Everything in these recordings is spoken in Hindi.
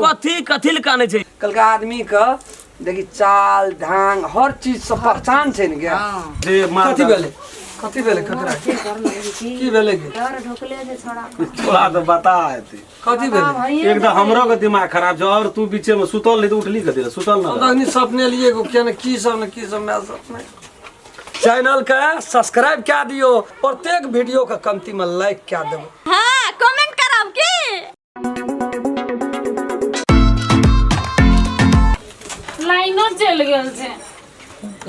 कथी काने छे कल का आदमी का देखी चाल ढंग हर चीज सब पहचान छे न क्या जे कथी भेले खतरा की भेले के डर ढोकले जे छोड़ा थोड़ा तो बता आते कथी भेले एकदम हमरो के दिमाग खराब छ और तू बीचे में सुतल नहीं तो उठली कथी सुतल ना अगनी सपने लिए को क्या न की सब ना सपने चैनल का सब्सक्राइब क्या दियो प्रत्येक वीडियो का कमती में लाइक क्या देबो हां कमेंट कराब की लाइनो चल गेल छे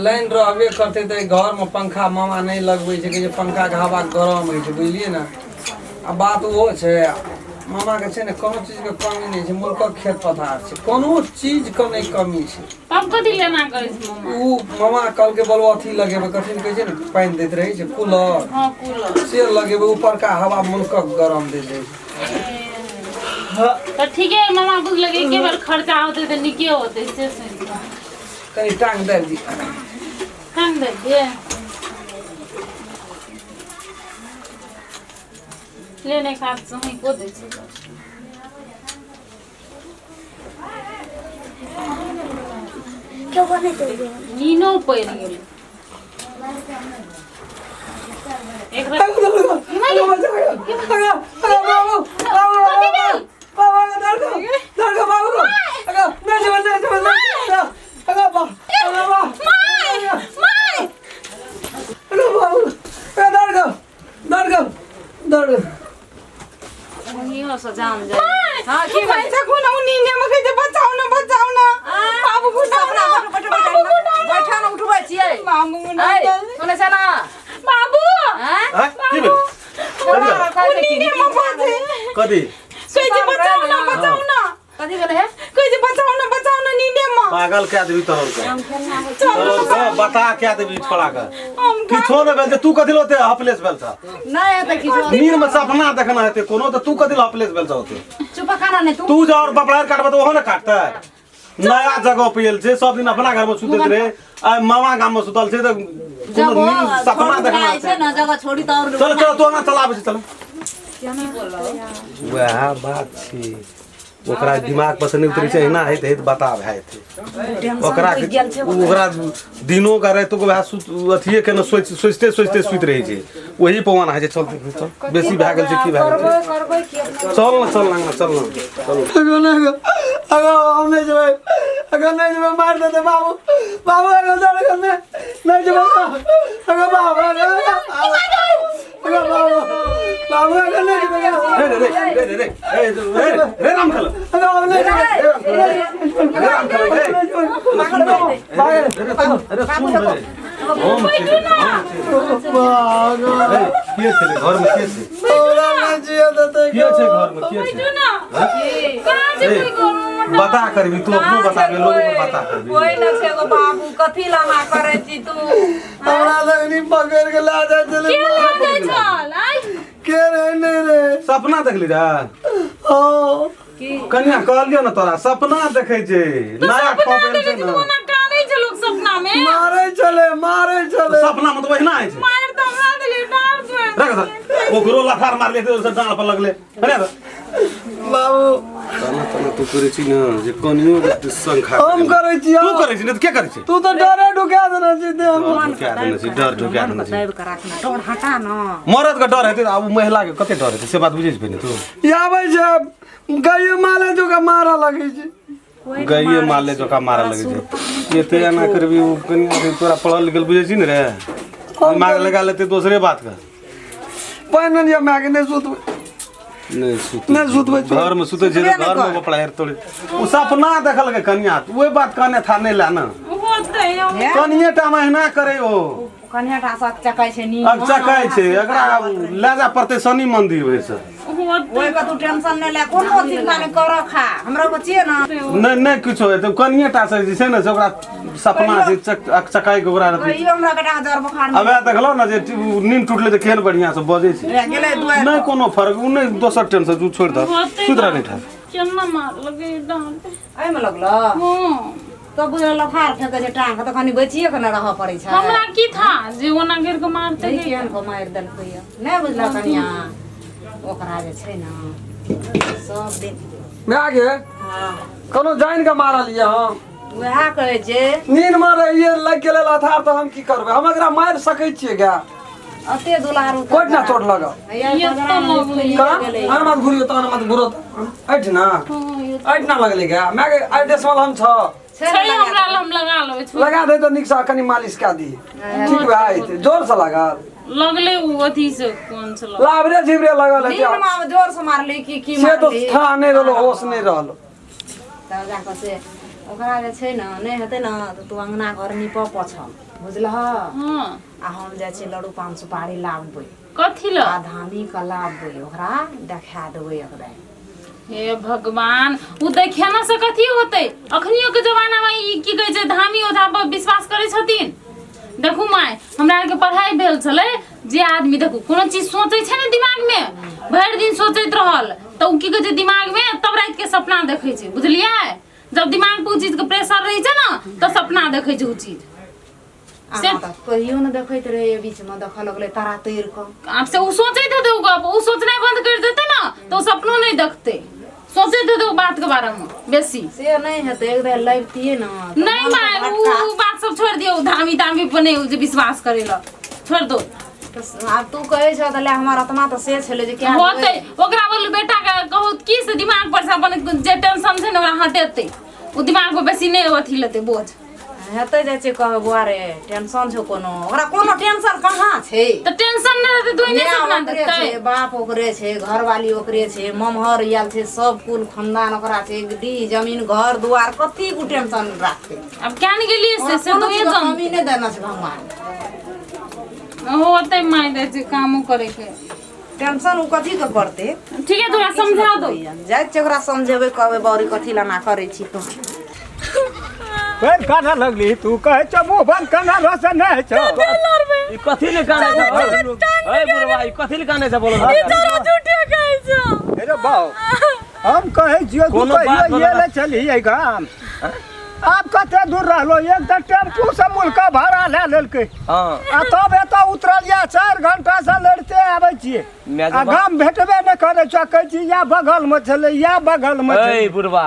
लाइन रहबे करते तो घर में पंखा मामा नहीं लगबै छै कि पंखा के हवा गरम होइ छै बुझलिए ना अब बात वो छै मामा के छै ने कोनो चीज के कमी नहीं छै मुल्क खेत पथार छै कोनो चीज के नहीं कमी छै तब कथी लेना कहै छै मामा ऊ मामा कल के बोलबो अथी लगेबे कथी कहै छै ने पानी दैत रहे छै कूलर हां कूलर से लगेबे ऊपर का हवा मुल्क गरम दे दे तो ठीक है मामा बुझ लगे के बार खर्चा होते तो निके होते से कनी टांग दे दी टांग दे दिए लेने का समय को दे छै क्यों बने तो नीनो पड़ गेल एक जान जाए हां की भाई से को ना नीने में कहे बचाओ ना बाबू को बैठा ना उठबै छियै बाबू सुनै छ ना बाबू हैं की भेल नीने में बाजे कथी कहे जे बचाओ ना कथी भेले है कहे जे बचाओ ना नीने में पागल क्या देबी तोहर का बता क्या देबी छोड़ा का किछो न भेल तू कथि लोते हपलेस भेल छ नहीं है तो किछो नीर में सपना देखना हेते कोनो तो तू कथि हपलेस भेल छ होते चुप खाना नहीं तू जा और बपलार काटबा तो ओहो न काटता नया जगह पेल छे सब दिन अपना घर में सुतत रहे आ मामा गांव में सुतल छे तो कोनो नीर सपना देखना है ना जगह छोड़ी तो और चल तो ना चलाबे छे चल क्या नहीं बोल रहा वह बात छी ओकरा दिमाग पर से नहीं उतरी छै ना है बताब है ओकरा दिनो करे तो अथिए के न सोचते सुत रहे छै वही पवन है चल बेसी भए गेल छै की भए गेल चल ना अगर हम नहीं जेबै अगर नहीं जेबै मार देते बाबू अगर जाने नहीं जेबै अगर बाबू अगर नहीं जेबै रे राम खल अगर हम नहीं जेबै राम खल अरे सुन रे ओम के छे घर में के छे तोरा नहीं जिया देते के छे घर में के छे कहां जे कोई बता करबी तू अपनो बताबे लोग को बता करबी कोई न छे गो बाबू कथि लाना करे छी तू हमरा लगनी पकड़ के ला जाय चले के चल आई के रे रे सपना देखली रे हां कन्या कहलियो ना तोरा सपना देखे छै नया खोपल छै ना ना काने छै लोग सपना में मारे चले सपना में तो वही ना है मार तो हमरा देले डाल छै रख दे ओकरो लफार मार लेते उसे डाल पर लगले अरे बाबू तना तू करे छी ना जे कनियो संखा हम करे छी तू करे छी ना के करे छी तू तो डरे ढुका देना छी दे हम क्या देना छी डर ढुका देना छी दैब के रखना डर हटा ना मरद का डर हेते अब महिला के कते डर हेते से बात बुझै छी तू आबै छै गइयो माले जो का मारा लगे छै गइये माले जो का मारा लगे छै एते ना करबी उ कनिया तोरा पढ़ल लिखल बुझै छी ने रे दिमाग लगा लेते दूसरे बात का पहिने या मागे ने सुत नहीं सुतबै घर में सुते छै घर में बपड़ा हेर तोड़े उ सपना देखल के कन्या ओए बात कहने था नहीं लाना होते कनिए टा महीना करे हो कन्या टा सक चकाय छै नी अब चकाय छै एकरा ले जा पड़ते शनि मंदिर होय से ओए का तू टेंशन नहीं ले कोनो चिंता नहीं कर खा हमरा बचिए ना नहीं कुछ होय तो कनिए टा से जे छै ना से ओकरा सपना से चकाय के ओकरा रहते ई हमरा बेटा जर बुखार अबे देखलो ना जे नींद टूटले त केहन बढ़िया से बजे छै रे गेले दुआ नहीं कोनो फर्क उ नहीं दोसर टेंशन तू छोड़ दे सुधरा नहीं था केना मार लगे डांट आई में लगला हां तो बुझल लफार फेंके जे टांग त कनी बचिए के न रह पड़ै छै हमरा की था जे ओना गिर के मारते केहन को मार देल कोई नहीं बुझला कनिया ओकरा जे छै न सब दिन भए गेल हाँ कोनो जाइन के मारलियै हम वएह कहै छै नींद में रहिए लग गेलै लथार तो हम की करबै हम एकरा मारि सकै छियै गा अते दुलारू कोट ना चोट लगा हर मत घुरियो तो मत घुरो ऐठ ना लगले गा मैं के एड्रेस वाला हम छ हमरा हम लगा लेबै लगा दे तो निकसा कनी मालिश का दी ठीक भाई जोर से लगा लगले उ अथी से कोन से लग लाभरे झिबरे लगल है दिन में जोर से मारली की से तो मारली था नहीं रहलो होश नहीं रहलो तब जाके से ओकरा जे छै न नहीं हेतै न तो तू अंगना घर नीप पोछ बुझलह हां आ हम जाइ छी लड्डू पान सुपारी लाबबै कथी ल आ धामी के लाबबै ओकरा देखा देबै एकरा हे भगवान उ देखै न से कथी होतै अखनियो के जमाना में ई की कहै छै धामी ओझा पर विश्वास करै छथिन देखू माय हमरा के पढ़ाई भेल छलै जे आदमी देखू कोनो चीज सोचै छै न दिमाग में भरि दिन सोचैत रहल त उ की कहै छै दिमाग में तब रात के सपना देखै छै बुझलियै जब दिमाग पे उ चीज के प्रेशर रहै छै न त सपना देखै छै उ चीज से कहियो न देखैत रहे बीच में देख लगले तारा तैर क आप से उ सोचैत हेतै उ सोचनाइ बंद कर देतै न तो सपनो नहीं देखतै सोचैत हेतै उ बात के बारे में बेसी से नहीं हेतै एकदम लैबतिए न नहीं माय उ बात सब छोड़ दियो धामी धामी पर नहीं जे विश्वास करेला छोड़ दो अब तू कहै छ त ले हमर आत्मा त से छले जे क्या होतै ओकरा बोल बेटा के कहू की से दिमाग पर से अपन जे टेंशन छै न ओकरा हटेतै उ दिमाग पर बेसी नहीं अथी लेतै बोझ हेतै जाइ छै कहबै बुआ रे टेंशन छौ कोनो ओकरा कोनो टेंशन कहाँ छै त टेंशन नहीं रहतै तू नहीं सपना देखतै बाप ओकरे छै घरवाली ओकरे छै ममहर याल छै सब कुल खानदान ओकरा छै डी जमीन घर दुआर कथी को टेंशन राखते अब क्या नहीं गेलिए से तो ये जान कमी नहीं देना छै भगवान होतै माय दे छै कामो करे के टेंशन उ कथी के करते ठीक है तोरा समझा दो जाइ छै ओकरा समझेबै कहबै बौरी कथी ला ना करै छी तू फेर काना लगली तू कहे छ मुंह बंद करना रोशन नहीं छ ई कथी ले काने छ ए बुढ़वा ई कथी ले काने छ बोलो ई तोरा झूठे कहै छ अरे बाऊ हम कहे जियो तू कोनो बात कहियो ये ले चली है काम आप कते दूर रहलो एक त टेम्पू से मुल्का भाड़ा ले लेलकै हां आ तब एता उतरलिया 4 घंटा से लड़ते आबै छियै आ गाम भेटबे न करे छ कहै छी या बगल में छले या बगल में ए बुढ़वा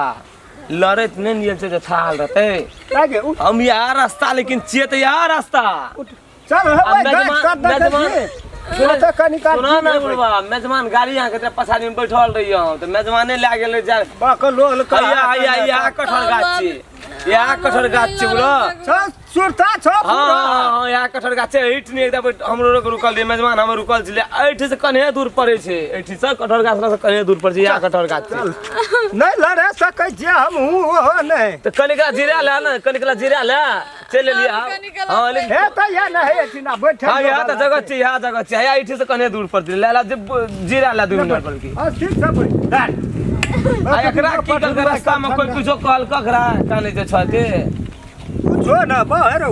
लड़त नहीं नियम से थाल रहते लागे हम यार रास्ता लेकिन चेत यार रास्ता चल अब हवे गाछ काट दे सुनो त कनी काट सुना ना बुढ़वा मेजमान गाड़ी यहाँ के पछाड़ी में बैठल रहियो तो मेजमाने ले गेल जा बकलोल का या कठहर गाछ छी या कठहर गाछ छी बुढ़वा सुरता छ हां या कठहर गाछ ऐठ ने एकदम हमरो रुकल रे मेजमान हम रुकल छले ऐठ से कने दूर पड़े छे ऐठ से कठहर गाछ से कने दूर पड़े छे या कठहर गाछ नहीं लड़े सकै छी हम हो नहीं तो कनिका जीरा ले ना कनिकला जीरा ले चल लिया हां ले हे त या नहीं एtina बैठे हां या त जगह छी या जगह छी या ऐठ से कने दूर पड़े ले ला जीरा ला 2 मिनट पड़ की हां ठीक छ बैठ आ एकरा की कर रास्ता में कोई कुछो कहल कखरा काने जे छते जो ना बाहर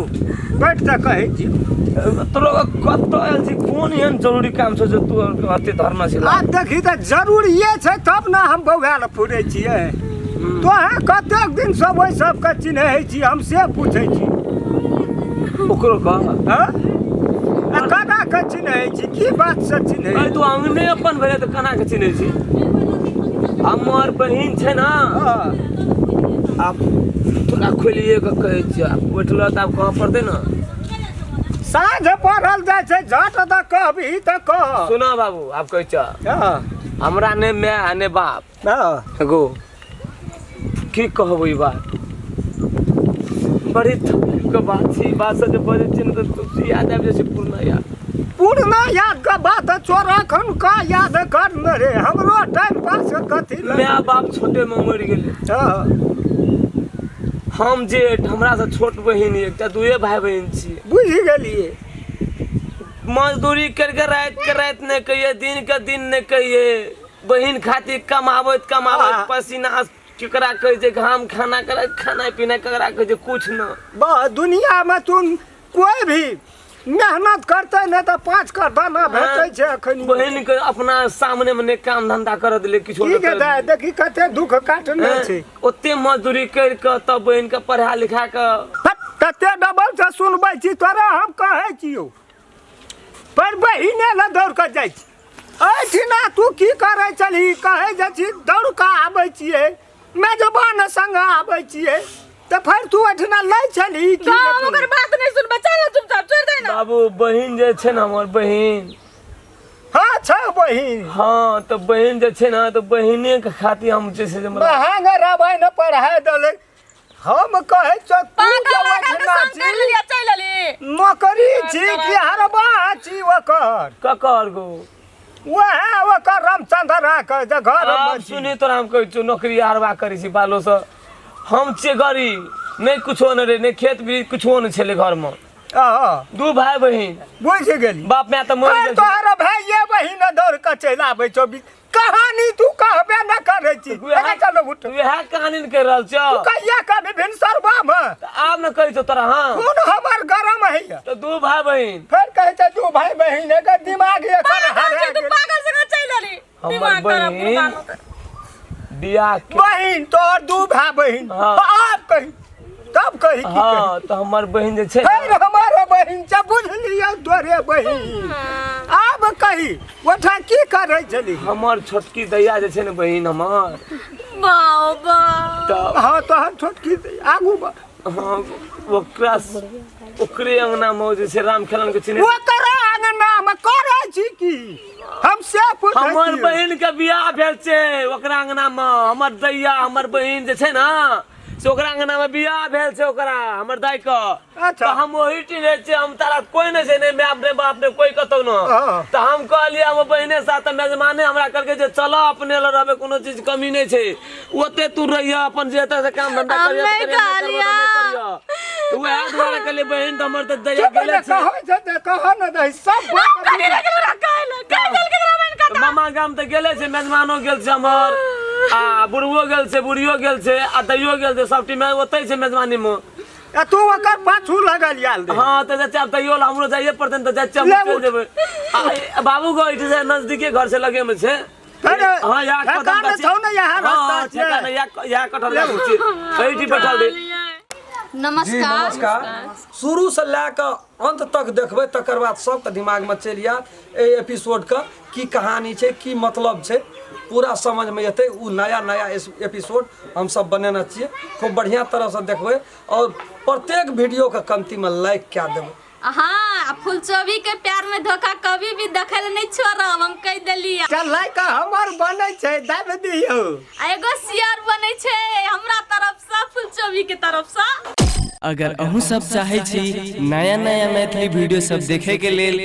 बैठ त कहे छी तोरो कत आयल छी कोन एहन जरूरी काम छ जे तू अते धर्म से आ देखी त जरूरी ये छै तब ना हम बौआल फुरै छियै तो है कतेक दिन सब ओइ सब के चिन्है छी हम से पूछै छी ओकरो का हां आ कना के चिन्है छी की बात से चिन्है तू अंगने अपन भले त कना के चिन्है छी हमर बहिन छै ना आप तोरा खोलिए के कहै छी बैठल त अब कहां पड़ते ना साँझ पड़ल जाय छै झट त कहबी त कह सुना बाबू आप कहै छ हां हमरा ने माय ने बाप हां गो की कहबो ई बात बड़ी के बात छी बात से बड़े चिन्ह तो याद आबि जैसे पूर्ण याद का बात चोरा खन का याद कर न रे हमरो टाइम पास कथि माय बाप छोटे में मर गेले हां हम जेठ हमरा से छोट बहिन एकटा दुए भाई बहिन छी बुझ गेलिए मजदूरी करके रात ने कहिए दिन के दिन ने कहिए बहिन खातिर कमावत पसीना केकरा कहे जे घाम खाना करे खाना पीना केकरा कहे जे कुछ न बा दुनिया में तू कोई भी मेहनत करते न त 5 का दाना भेटै छै अखनी बहिन के अपना सामने में काम धंधा कर देले किछो न कर देखी कते दुख काटने छै ओते मजदूरी कर के तब बहिन के पढ़ा लिखा के कते डबल से सुनबै छी तोरा हम कहै छियो पर बहिने ल दौड़ के जाइ छी एठिना तू की करे चली कहे जे छी दौड़ का आबै छियै मेजबान संग आबै छियै तो फिर तू एठिना लै चली की हम ओकर बात नहीं सुन बच्चा ना चुपचाप छोड़ दे ना बाबू बहिन जे छै ना हमर बहिन हाँ छ बहिन हाँ तो बहिन जे छै ना तो बहिने के खातिर हम जे छै महंग रबै न पढ़ा देले हम कहे छ तू नौकरी छी कि हरबा छी ओकर ककर गो वह ओकर रामचंद्र के जे घर में सुनी तोरा हम कहै छी नौकरी हरबा करै छी बालो से हम छियै गरीब नहीं कुछो नहीं रे नहीं खेत भी कुछो नहीं छले घर में दू भाई बहिन बुझ गेली बाप मैं तो मर गेल तोहर भाइये बहिन दौड़ के चलि आबै छौ कहानी तू कहबे न करे छी चलो उठ वह कहानी न कह रहल छ तू कहिया कभी भिनसरबा में आब न कहै छौ तोरा हां कौन हमर गरम है तो दू भाई बहिन फिर कहै छ दू भाई बहिन के दिमाग एकर हरा तू पागल से चल आली हमर बहिन बियाह के बहिन तोर दू भाई बहिन हाँ। आप कही तब कही की हाँ तो हमर बहिन जे छै फिर हमारे बहिन से बुझलियो तोरे बहिन आब कही ओठा की करे चली हमर छोटकी दैया जे छै ने बहिन हमर बाबा तऽ हाँ तोहर छोटकी आगू बा हाँ ओकरे अंगना में जे छै राम खेलन के चिन्ह वो करे अंगना में करे छी की हम से पूछै हमर बहिन के बियाह भेल छै ओकरा अंगना में हमर दैया हमर बहिन जे छै ना से ओकरा अंगना में बियाह भेल छै ओकरा हमर दाई के अच्छा। तो हम ओही टिने छै हम तारा कोई नहीं छै नहीं मैं अपने बाप ने कोई कतौ न हाँ। तो हम कहलिए हम बहिने साथ मेजमाने हमरा करके जे चलो अपने ल रहबे कोनो चीज कमी नहीं छै ओते तू रहिया अपन जेता से काम धंधा करिया हमें कहलिया। तो वह द्वारा कहले बहिन तो हमर त दैया गेले छै कहो न दही सब मामा गाम त गेले छै मेजमानो गेल छै हमर आ बुढ़ियो गेल छै बुढ़ियो गेल छै आ दैयो गेल छै सब टीम ओतै छै मेजबानी में तू ओकर पाछू लगल याल दे हाँ तो चाचा दैयो हमरो जाइए पड़ते तो चाचा चल जेबै बाबू को इठ से नजदीके घर से लगे में छै हाँ या कदम का छौ न यहाँ रास्ता छै ठेका नहीं या कटल लागू छै बैठी बैठल दे जी नमस्कार शुरू से लैके अंत तक देखबै तकर बाद सबके दिमाग में चलि आयत ए एपिसोड के की कहानी छै की मतलब छै पूरा समझ में एतै उ नया एपिसोड हम सब बनेना छियै खूब बढ़िया तरह से देखबै और प्रत्येक वीडियो के कमती में लाइक क्या देबै हाँ फुलचोभी के प्यार में धोखा कभी भी दखल नहीं छोड़ब हम कह देलिए चल लाइक हमर बनै छै दाब दियौ एगो शेयर बनै छै हमरा तरफ से फुलचोभी के तरफ से अगर अहूँ सब चाहे छी नया नया मैथिली वीडियो सब देखे के लेल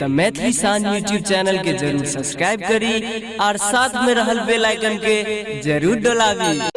तो मैथिली शान यूट्यूब चैनल के जरूर सब्सक्राइब करी और साथ में रहल बेल आइकन के जरूर दबावी।